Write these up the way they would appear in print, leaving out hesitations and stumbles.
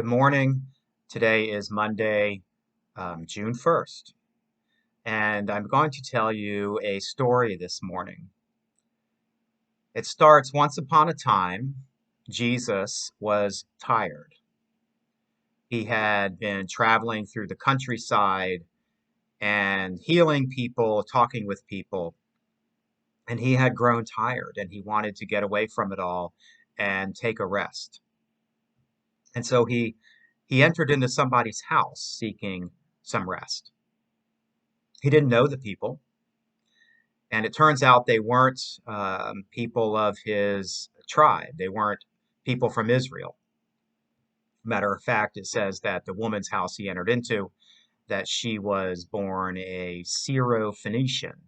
Good morning. Today is Monday, June 1st, and I'm going to tell you a story this morning. It starts once upon a time, Jesus was tired. He had been traveling through the countryside and healing people, talking with people, and he had grown tired and he wanted to get away from it all and take a rest. And so he entered into somebody's house seeking some rest. He didn't know the people, and it turns out they weren't people of his tribe. They weren't people from Israel. Matter of fact, it says that the woman's house he entered into, that she was born a Syro-Phoenician,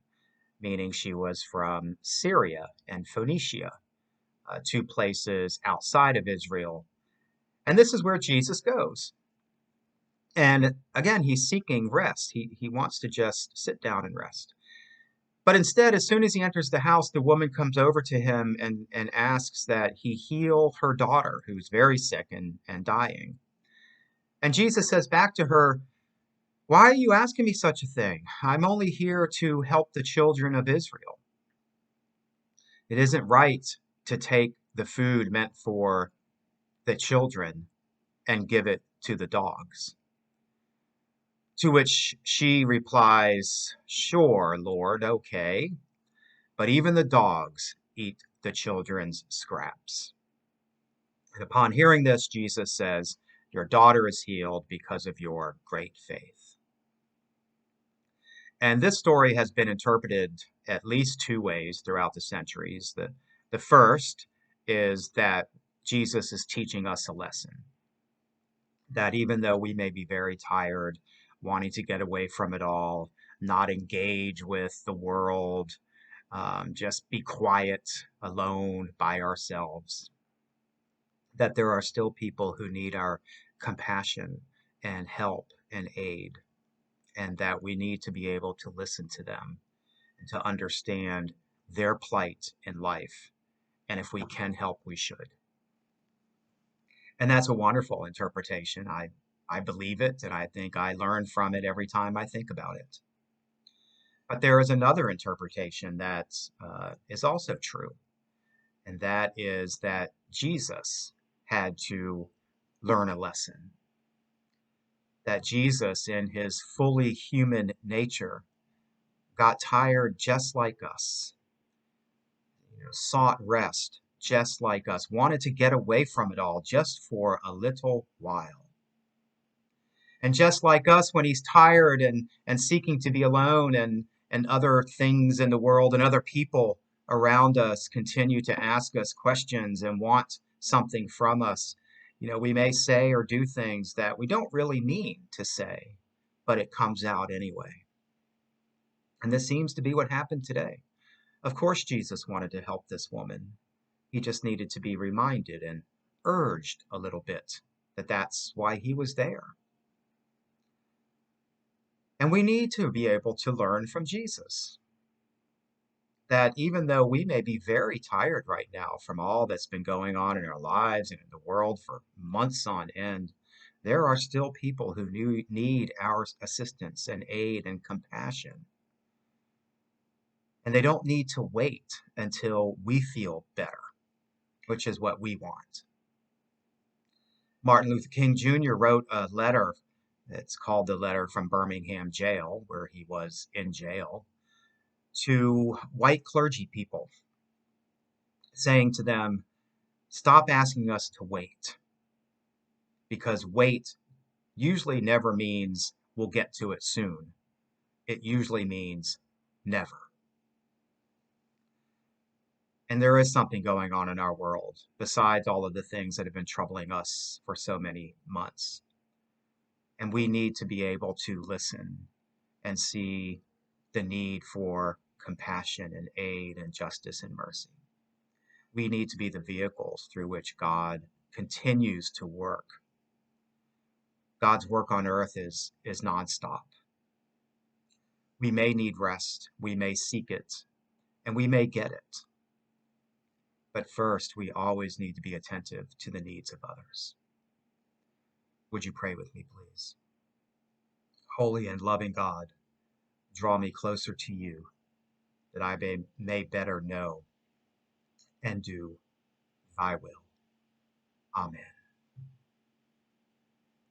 meaning she was from Syria and Phoenicia, two places outside of Israel. And this is where Jesus goes. And again, he's seeking rest. He wants to just sit down and rest. But instead, as soon as he enters the house, the woman comes over to him and asks that he heal her daughter, who's very sick and dying. And Jesus says back to her, "Why are you asking me such a thing? I'm only here to help the children of Israel. It isn't right to take the food meant for the children and give it to the dogs." To which she replies, "Sure, Lord, okay. But even the dogs eat the children's scraps." And upon hearing this, Jesus says, "Your daughter is healed because of your great faith." And this story has been interpreted at least two ways throughout the centuries. The first is that Jesus is teaching us a lesson, that even though we may be very tired, wanting to get away from it all, not engage with the world, just be quiet, alone by ourselves, that there are still people who need our compassion and help and aid, and that we need to be able to listen to them and to understand their plight in life. And if we can help, we should. And that's a wonderful interpretation. I believe it, and I think I learn from it every time I think about it. But there is another interpretation that is also true, and that is that Jesus had to learn a lesson. That Jesus, in his fully human nature, got tired just like us, sought rest just like us, wanted to get away from it all just for a little while. And just like us, when he's tired and seeking to be alone and other things in the world and other people around us continue to ask us questions and want something from us, we may say or do things that we don't really mean to say, but it comes out anyway. And this seems to be what happened today. Of course, Jesus wanted to help this woman. He just needed to be reminded and urged a little bit that that's why he was there. And we need to be able to learn from Jesus that even though we may be very tired right now from all that's been going on in our lives and in the world for months on end, there are still people who need our assistance and aid and compassion. And they don't need to wait until we feel better, which is what we want. Martin Luther King Jr. wrote a letter. It's called the Letter from Birmingham Jail, where he was in jail, to white clergy people, saying to them, stop asking us to wait, because wait usually never means we'll get to it soon. It usually means never. And there is something going on in our world besides all of the things that have been troubling us for so many months. And we need to be able to listen and see the need for compassion and aid and justice and mercy. We need to be the vehicles through which God continues to work. God's work on earth is nonstop. We may need rest, we may seek it, and we may get it. But first, we always need to be attentive to the needs of others. Would you pray with me, please? Holy and loving God, draw me closer to you, that I may better know and do thy will. Amen.